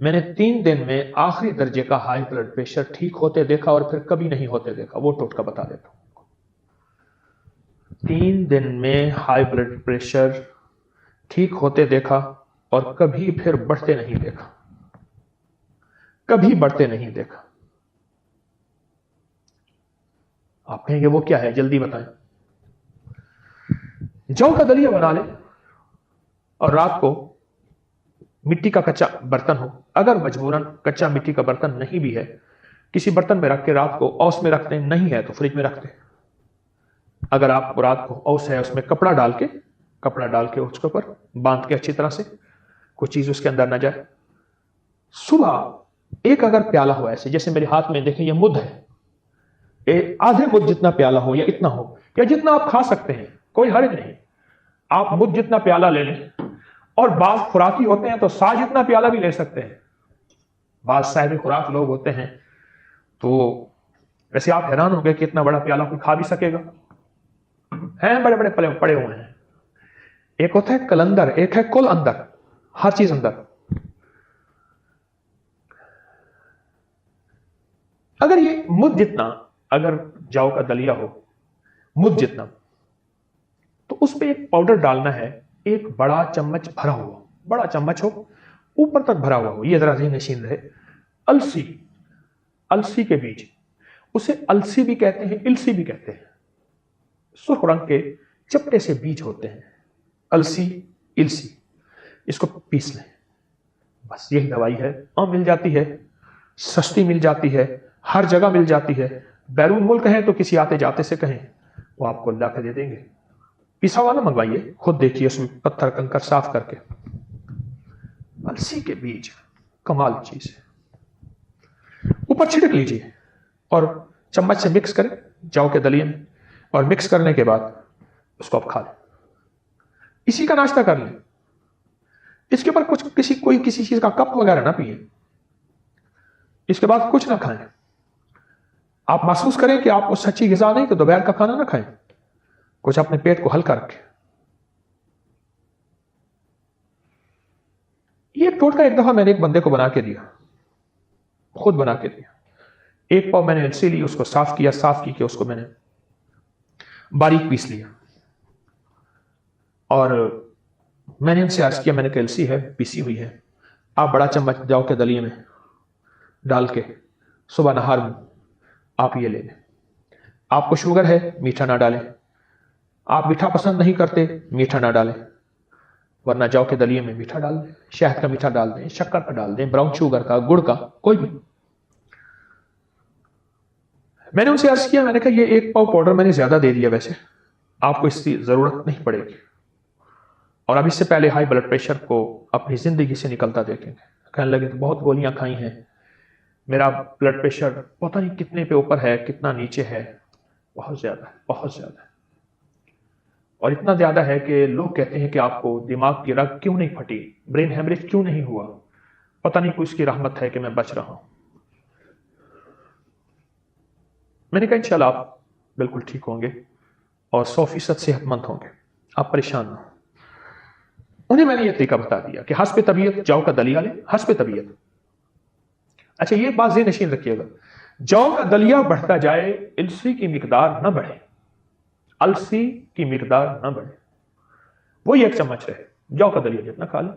میں نے 3 دن میں آخری درجے کا ہائی بلڈ پریشر ٹھیک ہوتے دیکھا اور پھر کبھی نہیں ہوتے دیکھا. وہ ٹوٹکا بتا دیتا ہوں. 3 دن میں ہائی بلڈ پریشر ٹھیک ہوتے دیکھا اور کبھی پھر بڑھتے نہیں دیکھا. کبھی بڑھتے نہیں دیکھا. آپ کہیں گے وہ کیا ہے؟ جلدی بتائیں. جو کا دلیا بنا لیں اور رات کو مٹی کا کچا برتن ہو، اگر مجبوراً کچا مٹی کا برتن نہیں بھی ہے، کسی برتن میں رکھ کے رات کو اوس میں رکھتے ہیں، نہیں ہے تو فریج میں رکھتے ہیں. اگر آپ کو رات کو اوس ہے، اس میں کپڑا ڈال کے اس کے اوپر باندھ کے اچھی طرح سے کوئی چیز اس کے اندر نہ جائے. صبح ایک اگر پیالہ ہو ایسے جیسے میرے ہاتھ میں دیکھیں یہ مدھ ہے، آدھے مدھ جتنا پیالہ ہو یا اتنا ہو یا جتنا آپ کھا سکتے ہیں، کوئی حرج نہیں. آپ مدھ جتنا پیالہ لے لیں، اور بعض خوراکی ہوتے ہیں تو سا جتنا پیالہ بھی لے سکتے ہیں. بعض صاحب خوراک لوگ ہوتے ہیں تو ویسے آپ حیران ہوں گے کہ اتنا بڑا پیالہ کوئی کھا بھی سکے گا. ہیں بڑے بڑے پڑے ہوئے ہیں. ایک ہوتا ہے کلندر، ایک ہے کل اندر، ہر چیز اندر. اگر یہ مدھ جتنا، اگر جو کا دلیا ہو مدھ جتنا، تو اس پہ ایک پاؤڈر ڈالنا ہے، ایک بڑا چمچ بھرا ہوا، بڑا چمچ ہو اوپر تک بھرا ہوا ہو. یہ ذرا ذہن نشین رہے. السی کے بیج، اسے السی بھی کہتے ہیں، السی بھی کہتے ہیں. سرخ رنگ کے چپٹے سے بیج ہوتے ہیں، السی اس کو پیس لیں. بس یہی دوائی ہے. اور مل جاتی ہے، سستی مل جاتی ہے، ہر جگہ مل جاتی ہے. بیرون ملک ہیں تو کسی آتے جاتے سے کہیں، وہ آپ کو لا کے دے دیں گے. پیسا ہوا نہ منگوائیے، خود دیکھیے اس میں پتھر کنکر صاف کر کے. السی کے بیج کمال چیز ہے. اوپر چھڑک لیجیے اور چمچ سے مکس کریں جو کے دلیے میں، اور مکس کرنے کے بعد اس کو آپ کھا لیں. اسی کا ناشتہ کر لیں. اس کے اوپر کسی چیز کا کپ وغیرہ نہ پیئیں. اس کے بعد کچھ نہ کھائیں. آپ محسوس کریں کہ آپ کو سچی غذا نہیں تو دوپہر کا کھانا نہ کھائیں. کچھ اپنے پیٹ کو ہلکا رکھیں. یہ ٹوٹکا ایک دفعہ میں نے ایک بندے کو بنا کے دیا، خود بنا کے دیا. ایک پاؤ میں نے السی لی، اس کو صاف کیا، صاف کی کہ اس کو میں نے باریک پیس لیا، اور میں نے ان سے عرض کیا میں نے کہ السی ہے پیسی ہوئی ہے، آپ بڑا چمچ جو کے دلیے میں ڈال کے صبح نہار میں آپ یہ لے لیں. آپ کو شوگر ہے میٹھا نہ ڈالیں، آپ میٹھا پسند نہیں کرتے میٹھا نہ ڈالیں، ورنہ جو کے دلیے میں میٹھا ڈال دیں، شہد کا میٹھا ڈال دیں، شکر کا ڈال دیں، براؤن شوگر کا، گڑ کا، کوئی بھی. میں نے ان سے عرض کیا، میں نے کہا یہ 1 پاؤ پاؤڈر میں نے زیادہ دے دیا، ویسے آپ کو اس کی ضرورت نہیں پڑے گی، اور اب اس سے پہلے ہائی بلڈ پریشر کو اپنی زندگی سے نکلتا دیکھیں گے. کہنے لگے تو بہت گولیاں کھائی ہیں، میرا بلڈ پریشر پتہ نہیں کتنے پہ اوپر ہے کتنا نیچے ہے، بہت زیادہ ہے، بہت زیادہ ہے. اور اتنا زیادہ ہے کہ لوگ کہتے ہیں کہ آپ کو دماغ کی رگ کیوں نہیں پھٹی، برین ہیمریج کیوں نہیں ہوا، پتہ نہیں کوئی اس کی رحمت ہے کہ میں بچ رہا ہوں. میں نے کہا انشاءاللہ آپ بالکل ٹھیک ہوں گے اور 100% صحت مند ہوں گے، آپ پریشان نہ ہوں. انہیں میں نے یہ طریقہ بتا دیا کہ حسب طبیعت جو کا دلیا لیں، حسب طبیعت. اچھا یہ بات ذہن نشین رکھیے گا، جو کا دلیا بڑھتا جائے السی کی مقدار نہ بڑھے، السی کی مقدار نہ بڑھے، وہی 1 چمچ رہے، جو کا دلیا جتنا کھا لیں.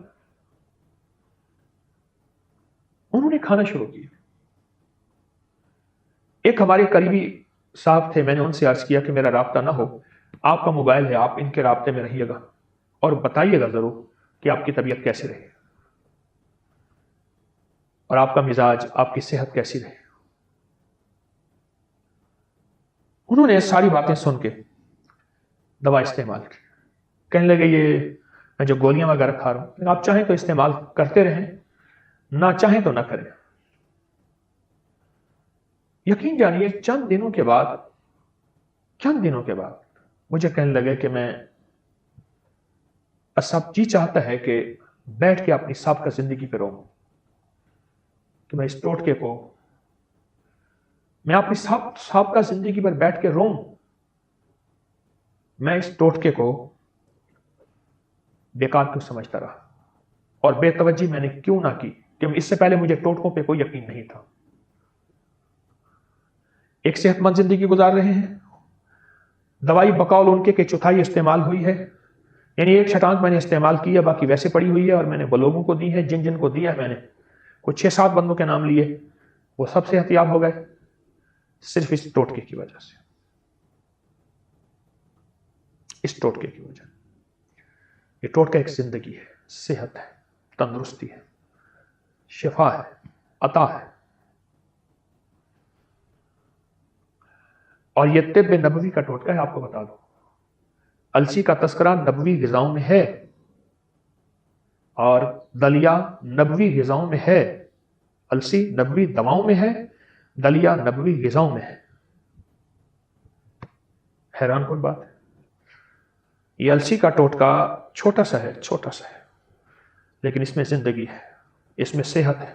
انہوں نے کھانا شروع کیا. ایک ہمارے قریبی صاحب تھے، میں نے ان سے عرض کیا کہ میرا رابطہ نہ ہو، آپ کا موبائل ہے، آپ ان کے رابطے میں رہیے گا اور بتائیے گا ضرور کہ آپ کی طبیعت کیسے رہے اور آپ کا مزاج، آپ کی صحت کیسی رہے. انہوں نے ساری باتیں سن کے دوا استعمال کی. کہنے لگے یہ میں جو گولیاں وغیرہ کھا رہا ہوں، آپ چاہیں تو استعمال کرتے رہیں، نہ چاہیں تو نہ کریں. یقین جانیے چند دنوں کے بعد مجھے کہنے لگے کہ میں سب جی چاہتا ہے کہ بیٹھ کے اپنی سابقہ زندگی پہ رہوں، کہ میں اس ٹوٹکے کو، میں اپنی سابقہ زندگی پر بیٹھ کے رہوں، میں اس ٹوٹکے کو بیکار کیوں سمجھتا رہا اور بے توجہی میں نے کیوں نہ کی. کہ اس سے پہلے مجھے ٹوٹکوں پہ کوئی یقین نہیں تھا. ایک صحت مند زندگی گزار رہے ہیں. دوائی بقول ان کے کہ چوتھائی استعمال ہوئی ہے، یعنی ایک شطرنج میں نے استعمال کی ہے، باقی ویسے پڑی ہوئی ہے، اور میں نے وہ لوگوں کو دی ہے جن جن کو دیا ہے میں نے کچھ 6-7 بندوں کے نام لیے، وہ سب صحت یاب ہو گئے صرف اس ٹوٹکے کی وجہ سے. اس ٹوٹکے کی وجہ. یہ ٹوٹکا ایک زندگی ہے، صحت ہے، تندرستی ہے، شفا ہے، عطا ہے. اور یہ طب نبوی کا ٹوٹکا ہے. آپ کو بتا دوں السی کا تذکرہ نبوی غذاؤں میں ہے، اور دلیا نبوی غذاؤں میں ہے. السی نبوی دواؤں میں ہے، دلیا نبوی غذاؤں میں ہے. حیران کن بات ہے. یہ السی کا ٹوٹکا چھوٹا سا ہے، چھوٹا سا ہے، لیکن اس میں زندگی ہے، اس میں صحت ہے،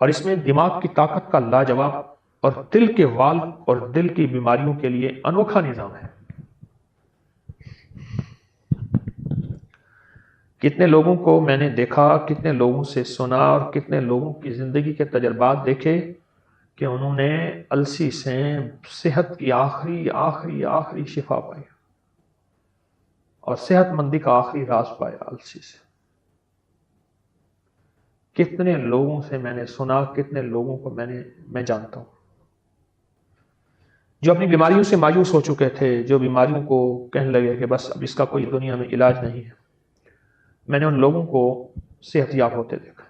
اور اس میں دماغ کی طاقت کا لاجواب اور دل کے وال اور دل کی بیماریوں کے لیے انوکھا نظام ہے. کتنے لوگوں کو میں نے دیکھا، کتنے لوگوں سے سنا، اور کتنے لوگوں کی زندگی کے تجربات دیکھے کہ انہوں نے السی سے صحت کی آخری شفا پائی، اور صحت مندی کا آخری راز پایا السی سے. کتنے لوگوں سے میں نے سنا، کتنے لوگوں کو میں جانتا ہوں جو اپنی بیماریوں سے مایوس ہو چکے تھے، جو بیماریوں کو کہنے لگے کہ بس اب اس کا کوئی دنیا میں علاج نہیں ہے. میں نے ان لوگوں کو صحت یاب ہوتے دیکھا.